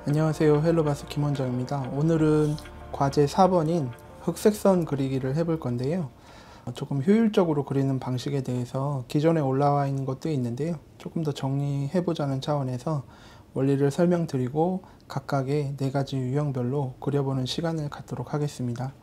안녕하세요. 헬로바스 김원정입니다. 오늘은 과제 4번인 흑색선 그리기를 해볼 건데요. 조금 효율적으로 그리는 방식에 대해서 기존에 올라와 있는 것도 있는데요. 조금 더 정리해보자는 차원에서 원리를 설명드리고 각각의 4가지 유형별로 그려보는 시간을 갖도록 하겠습니다.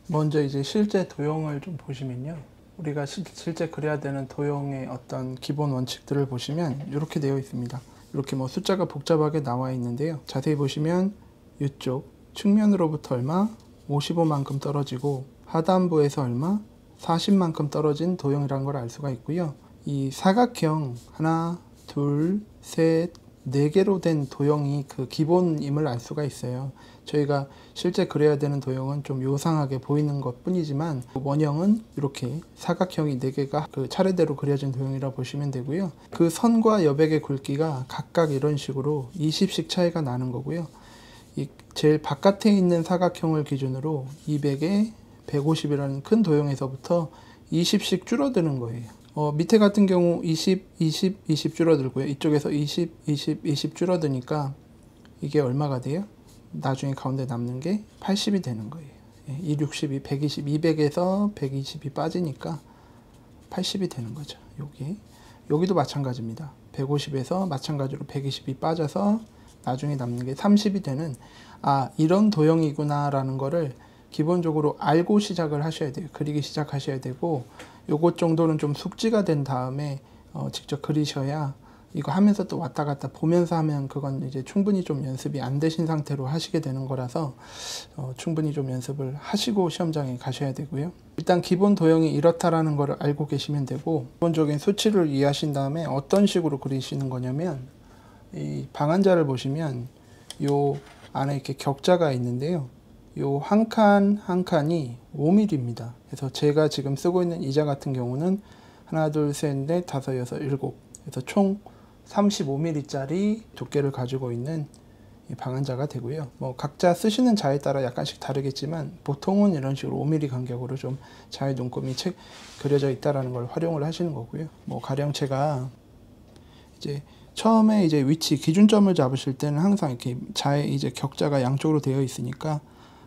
먼저 이제 실제 도형을 좀 보시면요. 우리가 실제 그려야 되는 도형의 어떤 기본 원칙들을 보시면 이렇게 되어 있습니다. 이렇게 뭐 숫자가 복잡하게 나와 있는데요. 자세히 보시면 이쪽 측면으로부터 얼마 55만큼 떨어지고 하단부에서 얼마 40만큼 떨어진 도형이라는 걸 알 수가 있고요. 이 사각형 하나, 둘, 셋, 4개로 된 도형이 그 기본임을 알 수가 있어요. 저희가 실제 그려야 되는 도형은 좀 요상하게 보이는 것 뿐이지만 원형은 이렇게 사각형이 4개가 그 차례대로 그려진 도형이라 보시면 되고요. 그 선과 여백의 굵기가 각각 이런 식으로 20씩 차이가 나는 거고요. 이 제일 바깥에 있는 사각형을 기준으로 200에 150이라는 큰 도형에서부터 20씩 줄어드는 거예요. 밑에 같은 경우 20, 20, 20 줄어들고요. 이쪽에서 20, 20, 20 줄어드니까 이게 얼마가 돼요? 나중에 가운데 남는 게 80이 되는 거예요. 2, 60이 120, 200에서 120이 빠지니까 80이 되는 거죠. 여기도 마찬가지입니다. 150에서 마찬가지로 120이 빠져서 나중에 남는 게 30이 되는 이런 도형이구나 라는 거를 기본적으로 알고 시작을 하셔야 돼요. 그리기 시작하셔야 되고 요것 정도는 좀 숙지가 된 다음에 직접 그리셔야 이거 하면서 또 왔다 갔다 보면서 하면 그건 이제 충분히 좀 연습이 안 되신 상태로 하시게 되는 거라서 충분히 좀 연습을 하시고 시험장에 가셔야 되고요. 일단 기본 도형이 이렇다라는 걸 알고 계시면 되고 기본적인 수치를 이해하신 다음에 어떤 식으로 그리시는 거냐면 이 방한자를 보시면 요 안에 이렇게 격자가 있는데요. 요 한 칸 한 칸이 5mm입니다. 그래서 제가 지금 쓰고 있는 이자 같은 경우는 하나, 둘, 셋, 넷, 다섯, 여섯, 일곱. 그래서 총 35mm짜리 두께를 가지고 있는 이 방한자가 되고요. 뭐 각자 쓰시는 자에 따라 약간씩 다르겠지만 보통은 이런 식으로 5mm 간격으로 좀 자의 눈금이 그려져 있다라는 걸 활용을 하시는 거고요. 뭐 가령 제가 이제 처음에 이제 위치 기준점을 잡으실 때는 항상 이렇게 자의 이제 격자가 양쪽으로 되어 있으니까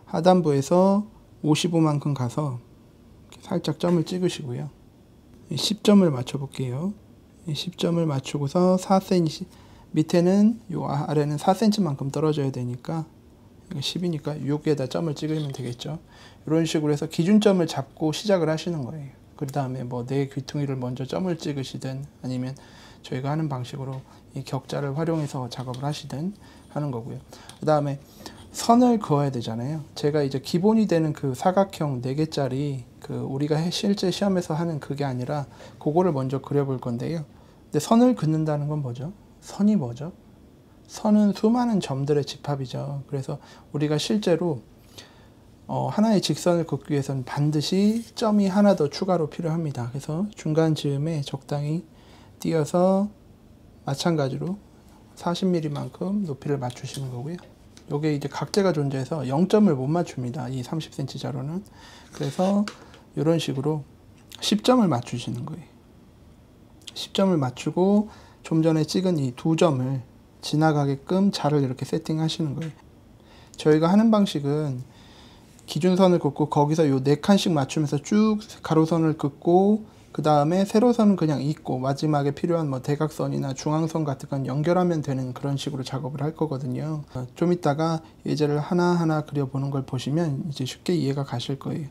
하단부에서 55만큼 가서 살짝 점을 찍으시고요. 10점을 맞춰 볼게요. 10점을 맞추고서 4cm 밑에는 요 아래는 4cm만큼 떨어져야 되니까 10이니까 6에다 점을 찍으면 되겠죠. 이런 식으로 해서 기준점을 잡고 시작을 하시는 거예요. 그 다음에 뭐 내 귀퉁이를 먼저 점을 찍으시든 아니면 저희가 하는 방식으로 이 격자를 활용해서 작업을 하시든 하는 거고요. 그 다음에 선을 그어야 되잖아요. 제가 이제 기본이 되는 그 사각형 4개짜리 그 우리가 실제 시험에서 하는 그게 아니라 그거를 먼저 그려볼 건데요. 근데 선을 긋는다는 건 뭐죠? 선이 뭐죠? 선은 수많은 점들의 집합이죠. 그래서 우리가 실제로 하나의 직선을 긋기 위해서는 반드시 점이 하나 더 추가로 필요합니다. 그래서 중간 즈음에 적당히 띄어서 마찬가지로 40mm만큼 높이를 맞추시는 거고요. 요게 이제 각재가 존재해서 0점을 못 맞춥니다. 이 30cm 자로는. 그래서 이런 식으로 10점을 맞추시는 거예요. 10점을 맞추고 좀 전에 찍은 이 2점을 지나가게끔 자를 이렇게 세팅하시는 거예요. 저희가 하는 방식은 기준선을 긋고 거기서 요 4칸씩 맞추면서 쭉 가로선을 긋고 그 다음에 세로선은 그냥 잇고 마지막에 필요한 뭐 대각선이나 중앙선 같은 건 연결하면 되는 그런 식으로 작업을 할 거거든요. 좀 이따가 예제를 하나하나 그려보는 걸 보시면 이제 쉽게 이해가 가실 거예요.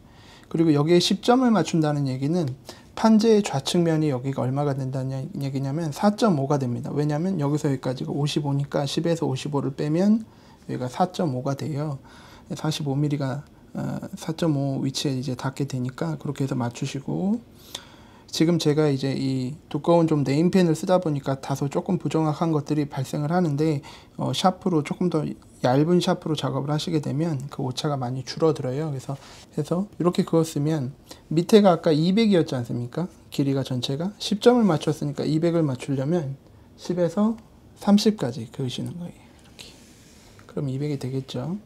그리고 여기에 10점을 맞춘다는 얘기는 판재의 좌측면이 여기가 얼마가 된다는 얘기냐면 4.5가 됩니다. 왜냐하면 여기서 여기까지가 55니까 10에서 55를 빼면 여기가 4.5가 돼요. 45mm가 4.5 위치에 이제 닿게 되니까 그렇게 해서 맞추시고, 지금 제가 이제 이 두꺼운 좀 네임펜을 쓰다 보니까 다소 조금 부정확한 것들이 발생을 하는데 샤프로 조금 더 얇은 샤프로 작업을 하시게 되면 그 오차가 많이 줄어들어요. 그래서 이렇게 그었으면 밑에가 아까 200이었지 않습니까? 길이가 전체가 10점을 맞췄으니까 200을 맞추려면 10에서 30까지 그으시는 거예요. 이렇게. 그럼 200이 되겠죠.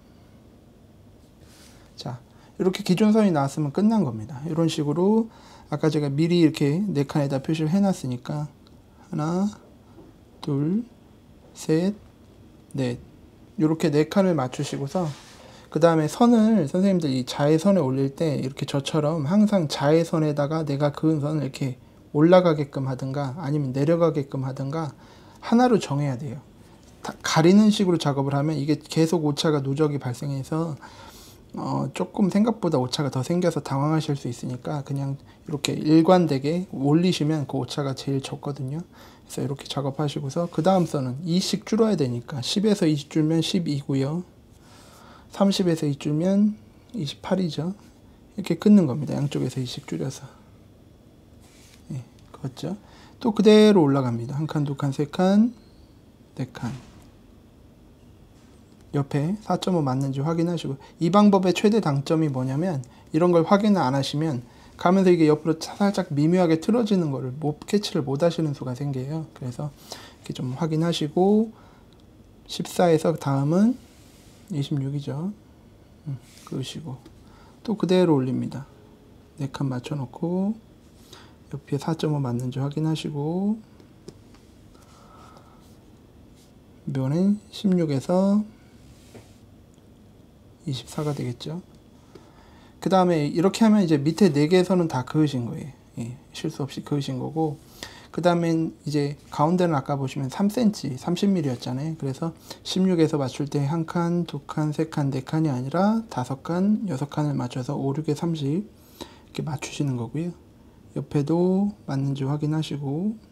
자, 이렇게 기준선이 나왔으면 끝난 겁니다. 이런 식으로 아까 제가 미리 이렇게 4칸에다 표시를 해놨으니까 하나, 둘, 셋, 넷. 이렇게 4칸을 맞추시고서 그 다음에 선을 선생님들 이 자외선에 올릴 때 이렇게 저처럼 항상 자외선에다가 내가 그은 선을 이렇게 올라가게끔 하든가 아니면 내려가게끔 하든가 하나로 정해야 돼요. 가리는 식으로 작업을 하면 이게 계속 오차가 누적이 발생해서 조금 생각보다 오차가 더 생겨서 당황하실 수 있으니까 그냥 이렇게 일관되게 올리시면 그 오차가 제일 적거든요. 그래서 이렇게 작업하시고서 그 다음 선은 2씩 줄어야 되니까 10에서 20 줄면 12고요. 30에서 2 줄면 28이죠. 이렇게 끊는 겁니다. 양쪽에서 2씩 줄여서. 예, 그렇죠. 또 그대로 올라갑니다. 한 칸, 두 칸, 세 칸, 네 칸. 옆에 4.5 맞는지 확인하시고, 이 방법의 최대 장점이 뭐냐면 이런 걸 확인을 안 하시면 가면서 이게 옆으로 살짝 미묘하게 틀어지는 거를 캐치를 못 하시는 수가 생겨요. 그래서 이렇게 좀 확인하시고 14에서 다음은 26이죠. 그으시고 또 그대로 올립니다. 4칸 맞춰 놓고 옆에 4.5 맞는지 확인하시고 이번엔 16에서 24가 되겠죠. 그 다음에 이렇게 하면 이제 밑에 4개의 선은 다 그으신 거예요. 예, 실수 없이 그으신 거고, 그 다음엔 이제 가운데는 아까 보시면 3cm, 30mm였잖아요. 그래서 16에서 맞출 때 한 칸, 두 칸, 세 칸, 네 칸이 아니라 5칸, 6칸을 맞춰서 5, 6에 30 이렇게 맞추시는 거고요. 옆에도 맞는지 확인하시고,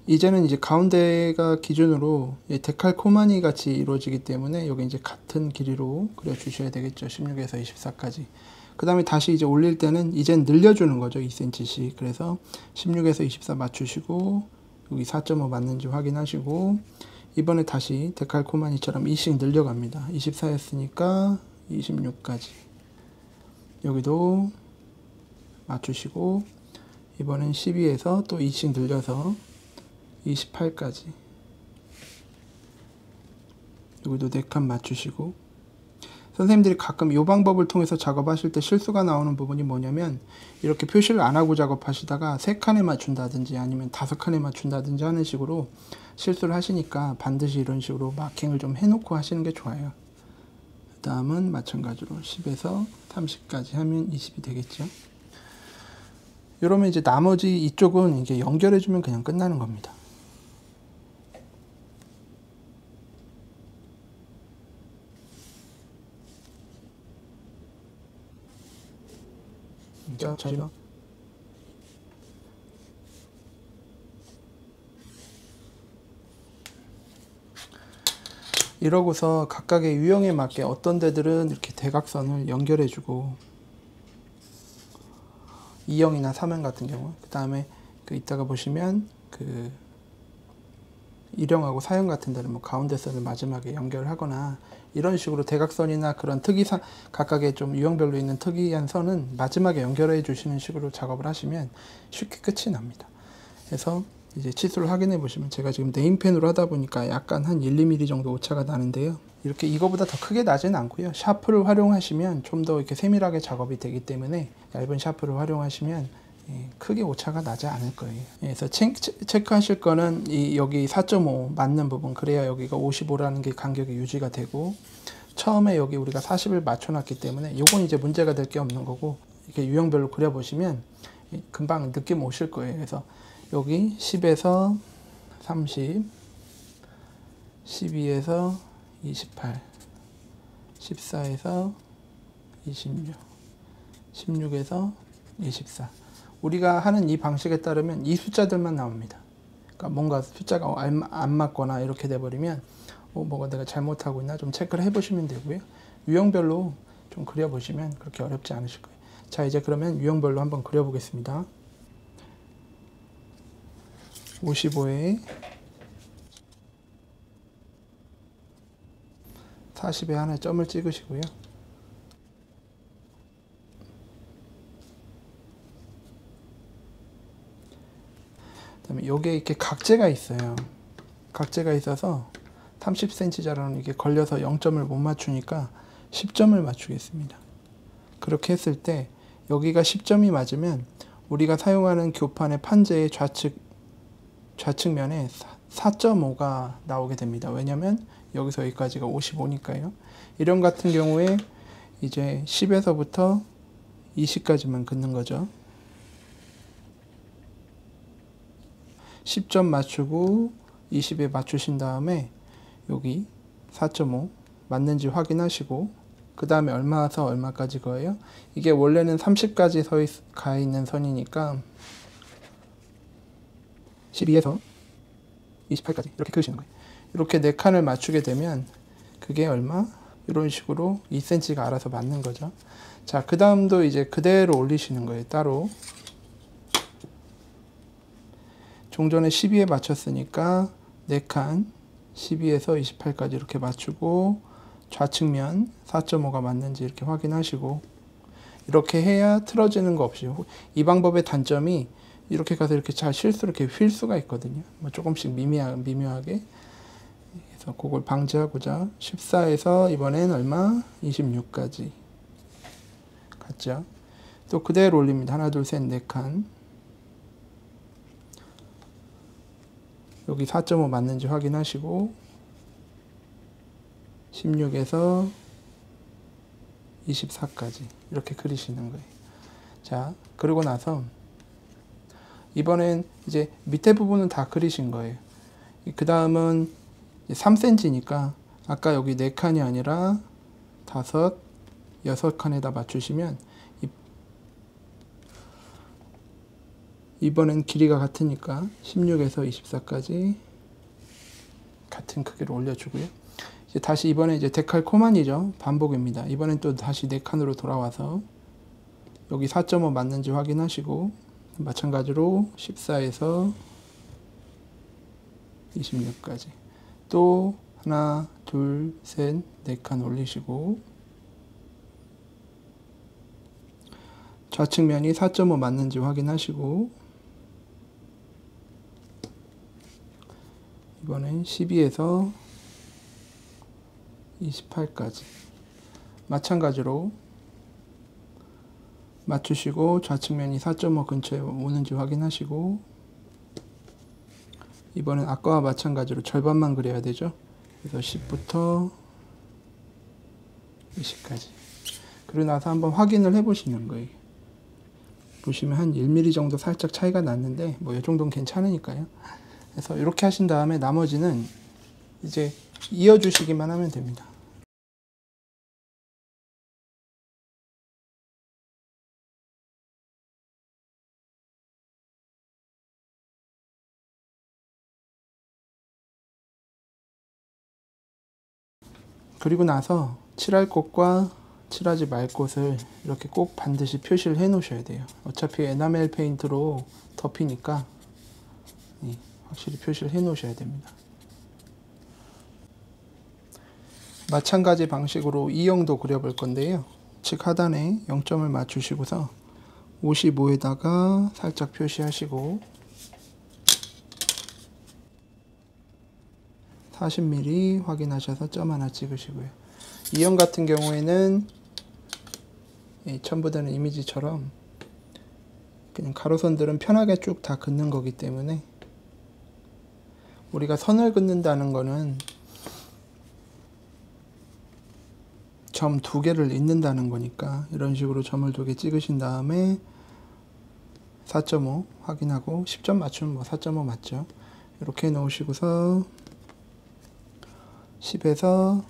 이제는 이제 가운데가 기준으로 데칼코마니 같이 이루어지기 때문에 여기 이제 같은 길이로 그려 주셔야 되겠죠. 16에서 24까지. 그 다음에 다시 이제 올릴 때는 이젠 늘려주는 거죠. 2cm씩. 그래서 16에서 24 맞추시고 여기 4.5 맞는지 확인하시고 이번에 다시 데칼코마니처럼 2씩 늘려갑니다. 24였으니까 26까지. 여기도 맞추시고 이번엔 12에서 또 2씩 늘려서 28까지. 여기도 4칸 맞추시고, 선생님들이 가끔 이 방법을 통해서 작업하실 때 실수가 나오는 부분이 뭐냐면 이렇게 표시를 안 하고 작업하시다가 3칸에 맞춘다든지 아니면 5칸에 맞춘다든지 하는 식으로 실수를 하시니까 반드시 이런 식으로 마킹을 좀 해놓고 하시는 게 좋아요. 그 다음은 마찬가지로 10에서 30까지 하면 20이 되겠죠. 이러면 이제 나머지 이쪽은 이제 연결해주면 그냥 끝나는 겁니다. 자, 이러고서 각각의 유형에 맞게 어떤 데들은 이렇게 대각선을 연결해주고 2형이나 3형 같은 경우, 그 다음에 이따가 보시면 1형하고 4형 같은 데는 뭐 가운데 선을 마지막에 연결하거나 이런 식으로 대각선이나 그런 각각의 좀 유형별로 있는 특이한 선은 마지막에 연결해 주시는 식으로 작업을 하시면 쉽게 끝이 납니다. 그래서 이제 치수를 확인해 보시면 제가 지금 네임펜으로 하다 보니까 약간 한 1, 2mm 정도 오차가 나는데요. 이렇게 이거보다 더 크게 나지는 않고요. 샤프를 활용하시면 좀 더 이렇게 세밀하게 작업이 되기 때문에 얇은 샤프를 활용하시면 크게 오차가 나지 않을 거예요. 그래서 체크하실 거는 여기 4.5 맞는 부분, 그래야 여기가 55라는 게 간격이 유지가 되고, 처음에 여기 우리가 40을 맞춰놨기 때문에 이건 이제 문제가 될 게 없는 거고, 이렇게 유형별로 그려보시면 금방 느낌 오실 거예요. 그래서 여기 10에서 30, 12에서 28, 14에서 26, 16에서 24. 우리가 하는 이 방식에 따르면 이 숫자들만 나옵니다. 그러니까 뭔가 숫자가 안 맞거나 이렇게 돼버리면 뭐가 내가 잘못하고 있나 좀 체크를 해보시면 되고요. 유형별로 좀 그려보시면 그렇게 어렵지 않으실 거예요. 자, 이제 그러면 유형별로 한번 그려보겠습니다. 55에 40에 하나 점을 찍으시고요. 그다음에 여기에 이렇게 각재가 있어요. 각재가 있어서 30cm짜리는 이게 걸려서 0점을 못 맞추니까 10점을 맞추겠습니다. 그렇게 했을 때 여기가 10점이 맞으면 우리가 사용하는 교판의 판재의 좌측면에 4.5가 나오게 됩니다. 왜냐면 여기서 여기까지가 55니까요. 이런 같은 경우에 이제 10에서부터 20까지만 긋는 거죠. 10점 맞추고 20에 맞추신 다음에 여기 4.5 맞는지 확인하시고 그 다음에 얼마에서 얼마까지 거예요? 이게 원래는 30까지 가 있는 선이니까 12에서 28까지 이렇게 그으시는 거예요. 이렇게 4칸을 맞추게 되면 그게 얼마? 이런 식으로 2cm가 알아서 맞는 거죠. 자, 그 다음도 이제 그대로 올리시는 거예요. 따로. 종전에 12에 맞췄으니까 4칸 12에서 28까지 이렇게 맞추고 좌측면 4.5가 맞는지 이렇게 확인하시고 이렇게 해야 틀어지는 거 없이. 이 방법의 단점이 이렇게 가서 이렇게 잘 실수로 이렇게 휠 수가 있거든요. 뭐 조금씩 미묘하게. 그래서 그걸 방지하고자 14에서 이번엔 얼마? 26까지 갔죠. 또 그대로 올립니다. 하나, 둘, 셋, 4칸. 여기 4.5 맞는지 확인하시고 16에서 24까지 이렇게 그리시는 거예요. 자, 그러고 나서 이번엔 이제 밑에 부분은 다 그리신 거예요. 그 다음은 3cm니까 아까 여기 4칸이 아니라 5, 6칸에다 맞추시면 이번엔 길이가 같으니까 16에서 24까지 같은 크기로 올려주고요. 이제 다시 이번에 이제 데칼코만이죠. 반복입니다. 이번엔 또 다시 4칸으로 돌아와서 여기 4.5 맞는지 확인하시고 마찬가지로 14에서 26까지 또 하나, 둘, 셋, 4칸 올리시고 좌측면이 4.5 맞는지 확인하시고 이번엔 12에서 28까지 마찬가지로 맞추시고 좌측면이 4.5 근처에 오는지 확인하시고 이번엔 아까와 마찬가지로 절반만 그려야 되죠. 그래서 10부터 20까지 그리고 나서 한번 확인을 해 보시는 거예요. 보시면 한 1mm 정도 살짝 차이가 났는데 뭐 이 정도는 괜찮으니까요. 그래서 이렇게 하신 다음에 나머지는 이제 이어주시기만 하면 됩니다. 그리고 나서 칠할 곳과 칠하지 말 곳을 이렇게 꼭 반드시 표시를 해 놓으셔야 돼요. 어차피 에나멜 페인트로 덮이니까 확실히 표시를 해 놓으셔야 됩니다. 마찬가지 방식으로 E형도 그려볼 건데요. 측 하단에 0점을 맞추시고서 55에다가 살짝 표시하시고 40mm 확인하셔서 점 하나 찍으시고요. E형 같은 경우에는 첨부되는 이미지처럼 그냥 가로선들은 편하게 쭉 다 긋는 거기 때문에 우리가 선을 긋는다는 거는 점 2개를 잇는다는 거니까 이런 식으로 점을 2개 찍으신 다음에 4.5 확인하고 10점 맞추면 뭐 4.5 맞죠. 이렇게 해 놓으시고서 10에서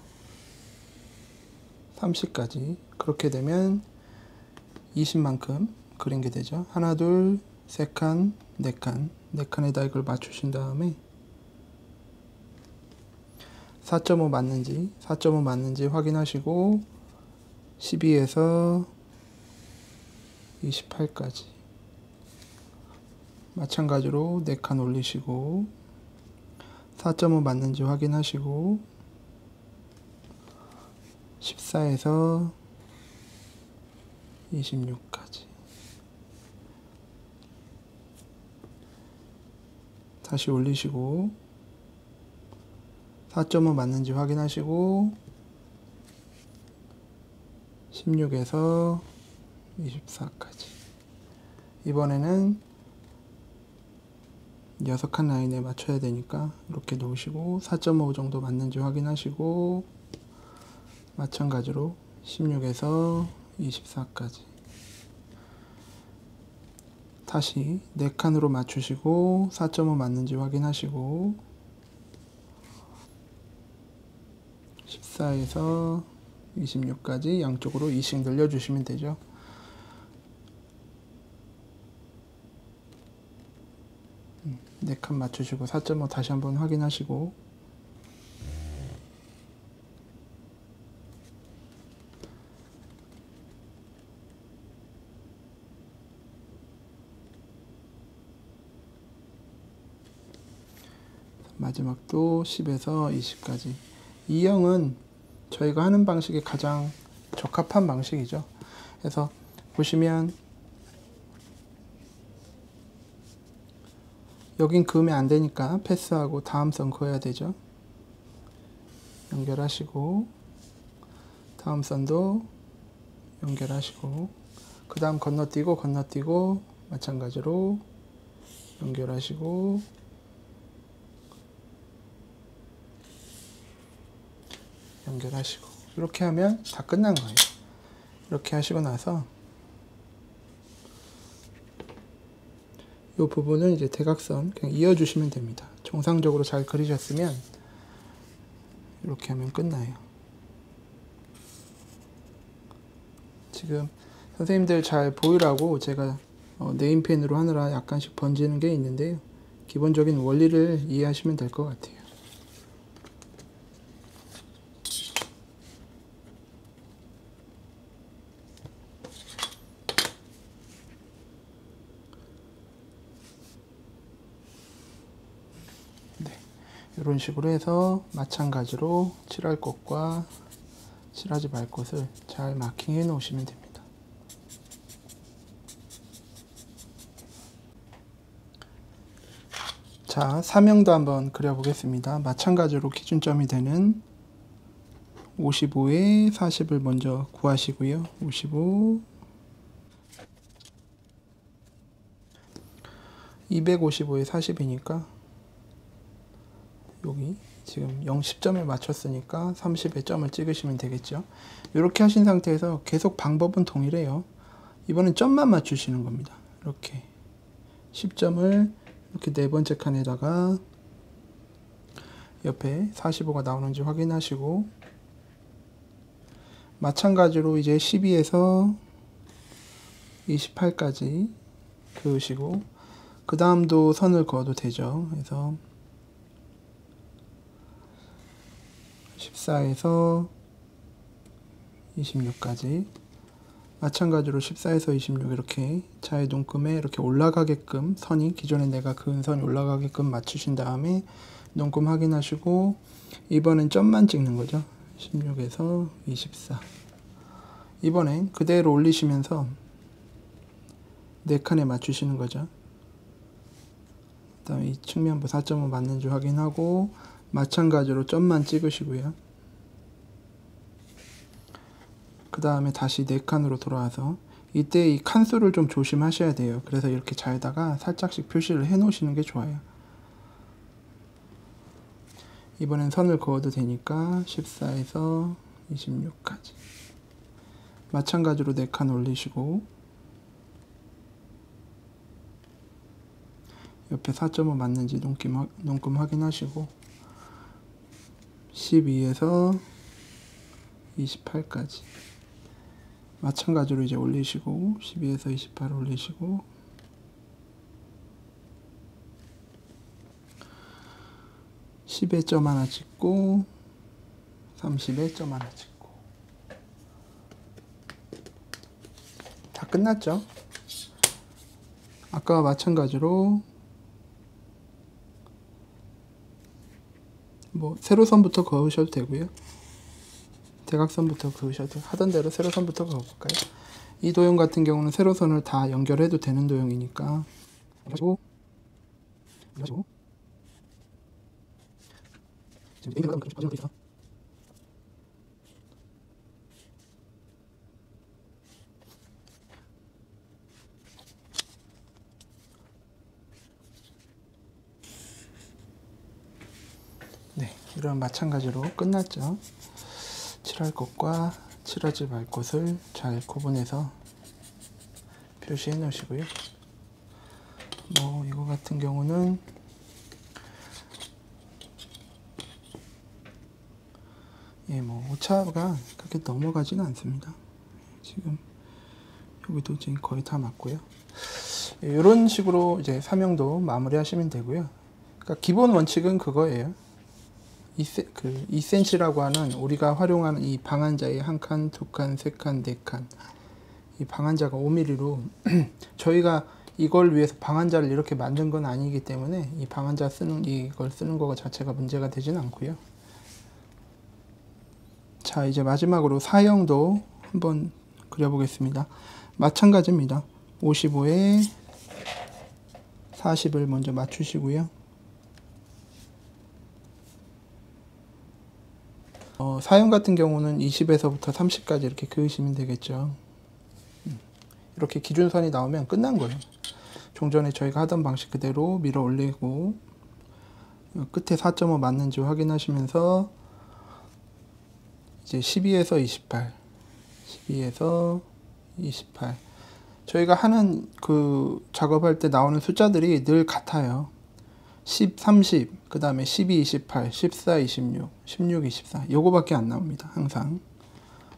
30까지 그렇게 되면 20만큼 그린 게 되죠. 하나, 둘, 3칸, 4칸 4칸에다 이걸 맞추신 다음에 4.5 맞는지 확인하시고 12에서 28까지 마찬가지로 4칸 올리시고 4.5 맞는지 확인하시고 14에서 26까지 다시 올리시고 4.5 맞는지 확인하시고 16에서 24까지 이번에는 6칸 라인에 맞춰야 되니까 이렇게 놓으시고 4.5 정도 맞는지 확인하시고 마찬가지로 16에서 24까지 다시 4칸으로 맞추시고 4.5 맞는지 확인하시고 14에서 26까지 양쪽으로 2씩 늘려주시면 되죠. 네 칸 맞추시고 4.5 다시 한번 확인하시고 마지막도 10에서 20까지. 이 형은 저희가 하는 방식에 가장 적합한 방식이죠. 그래서 보시면 여긴 그으면 안 되니까 패스하고 다음 선 그어야 되죠. 연결하시고 다음 선도 연결하시고 그 다음 건너뛰고 마찬가지로 연결하시고 연결하시고 이렇게 하면 다 끝난 거예요. 이렇게 하시고 나서 이 부분은 이제 대각선 그냥 이어주시면 됩니다. 정상적으로 잘 그리셨으면 이렇게 하면 끝나요. 지금 선생님들 잘 보이라고 제가 네임펜으로 하느라 약간씩 번지는 게 있는데요. 기본적인 원리를 이해하시면 될 것 같아요. 이런 식으로 해서 마찬가지로 칠할 곳과 칠하지 말 곳을 잘 마킹해 놓으시면 됩니다. 자, 사명도 한번 그려 보겠습니다. 마찬가지로 기준점이 되는 55에 40을 먼저 구하시고요. 55 255에 40이니까 여기 지금 0, 10점을 맞췄으니까 30의 점을 찍으시면 되겠죠. 이렇게 하신 상태에서 계속 방법은 동일해요. 이번엔 점만 맞추시는 겁니다. 이렇게 10점을 이렇게 네 번째 칸에다가 옆에 45가 나오는지 확인하시고 마찬가지로 이제 12에서 28까지 그으시고 그 다음도 선을 그어도 되죠. 그래서 14에서 26까지 마찬가지로 14에서 26 이렇게 자의 눈금에 이렇게 올라가게끔 선이 기존에 내가 그은 선이 올라가게끔 맞추신 다음에 눈금 확인하시고 이번엔 점만 찍는 거죠. 16에서 24 이번엔 그대로 올리시면서 4칸에 맞추시는 거죠. 그 다음에 이 측면부 4.5 맞는지 확인하고 마찬가지로 점만 찍으시고요. 그 다음에 다시 4칸으로 돌아와서 이때 이 칸수를 좀 조심하셔야 돼요. 그래서 이렇게 자에다가 살짝씩 표시를 해 놓으시는 게 좋아요. 이번엔 선을 그어도 되니까 14에서 26까지 마찬가지로 4칸 올리시고 옆에 4.5 맞는지 눈금 확인하시고 12에서 28까지 마찬가지로 이제 올리시고 12에서 28 올리시고 10에 점 하나 찍고 30에 점 하나 찍고 다 끝났죠? 아까와 마찬가지로 뭐 세로선부터 그으셔도 되고요. 대각선부터 그으셔도 하던 대로 세로선부터 그어볼까요? 이 도형 같은 경우는 세로선을 다 연결해도 되는 도형이니까 하시고 지금 네, 이런 마찬가지로 끝났죠. 칠할 곳과 칠하지 말 곳을 잘 구분해서 표시해 놓으시고요. 뭐 이거 같은 경우는 뭐 오차가 그렇게 넘어가지는 않습니다. 지금 여기도 지금 거의 다 맞고요. 이런 식으로 이제 사명도 마무리 하시면 되고요. 그러니까 기본 원칙은 그거예요. 2cm라고 하는 우리가 활용하는 이 방한자의 한 칸, 두 칸, 세 칸, 네 칸. 이 방한자가 5mm로 저희가 이걸 위해서 방한자를 이렇게 만든 건 아니기 때문에 이 방한자 이걸 쓰는 거 자체가 문제가 되지는 않고요. 자, 이제 마지막으로 사형도 한번 그려보겠습니다. 마찬가지입니다. 55에 40을 먼저 맞추시고요. 사형 같은 경우는 20에서부터 30까지 이렇게 그으시면 되겠죠. 이렇게 기준선이 나오면 끝난 거예요. 종전에 저희가 하던 방식 그대로 밀어 올리고 끝에 4.5 맞는지 확인하시면서 이제 12에서 28, 12에서 28. 저희가 하는 그 작업할 때 나오는 숫자들이 늘 같아요. 10, 30, 그 다음에 12, 28, 14, 26, 16, 24. 요거밖에 안 나옵니다. 항상.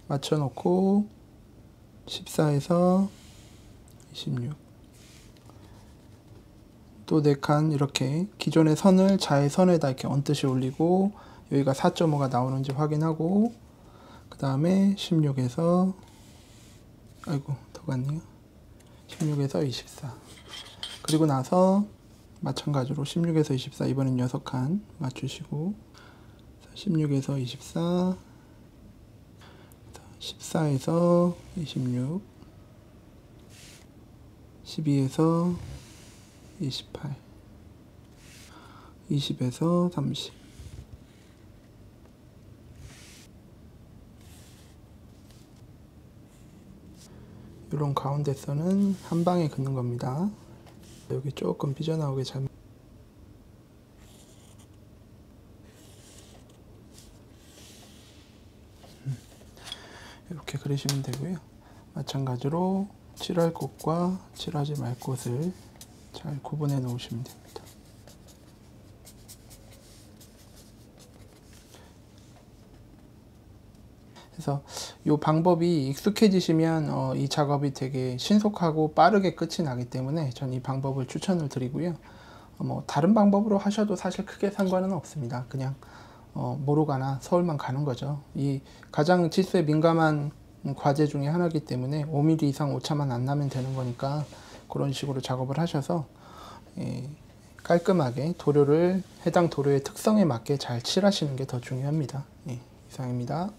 맞춰놓고 14에서 26. 또 4칸 이렇게 기존의 선을 자의 선에다 이렇게 얹듯이 올리고 여기가 4.5가 나오는지 확인하고 그 다음에 16에서 아이고 더 갔네요. 16에서 24. 그리고 나서 마찬가지로 16에서 24 이번엔 6칸 맞추시고 16에서 24 14에서 26 12에서 28 20에서 30 이런 가운데 선은 한 방에 긋는 겁니다. 여기 조금 삐져나오게 잘 이렇게 그리시면 되고요. 마찬가지로 칠할 곳과 칠하지 말 곳을 잘 구분해 놓으시면 됩니다. 그래서 이 방법이 익숙해지시면 이 작업이 되게 신속하고 빠르게 끝이 나기 때문에 전 이 방법을 추천을 드리고요. 뭐 다른 방법으로 하셔도 사실 크게 상관은 없습니다. 그냥 모르가나 서울만 가는 거죠. 이 가장 치수에 민감한 과제 중에 하나이기 때문에 5mm 이상 오차만 안 나면 되는 거니까 그런 식으로 작업을 하셔서 깔끔하게 해당 도료의 특성에 맞게 잘 칠하시는 게 더 중요합니다. 이상입니다.